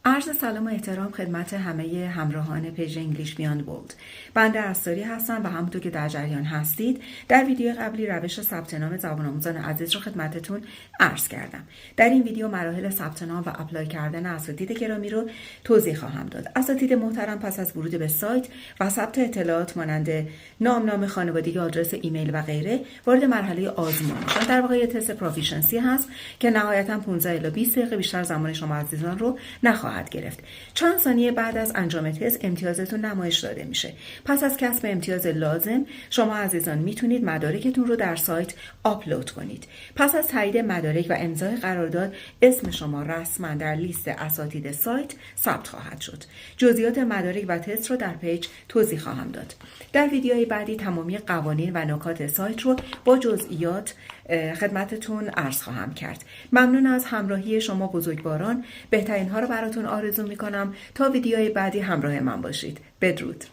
عرض سلام و احترام خدمت همه همراهان پیج انگلیش بیاند بولد. بنده اساری هستم و همونطور که در جریان هستید در ویدیو قبلی روش ثبت نام زبان آموزان عزیز رو خدمتتون عرض کردم. در این ویدیو مراحل ثبت نام و اپلای کردن اساتید گرامی رو توضیح خواهم داد. اساتید محترم پس از ورود به سایت و ثبت اطلاعات مانند نام خانوادگی، آدرس ایمیل و غیره وارد مرحله آزمون میشن. در واقع تست پروفیشنسی هست که نهایتا 15 الی 20 دقیقه بیشتر زمان شما عزیزان رو نخواهد گرفت. چند ثانیه بعد از انجام تست امتیازتون نمایش داده میشه. پس از کسب امتیاز لازم شما عزیزان میتونید مدارکتون رو در سایت آپلود کنید. پس از تایید مدارک و امضای قرارداد اسم شما رسما در لیست اساتید سایت ثبت خواهد شد. جزئیات مدارک و تست رو در پیج توضیح خواهم داد. در ویدیوهای بعدی تمامی قوانین و نکات سایت رو با جزئیات خدمتتون عرض خواهم کرد. ممنون از همراهی شما بزرگواران. بهترین ها رو براتون آرزو میکنم. تا ویدیوهای بعدی همراه من باشید. بدرود.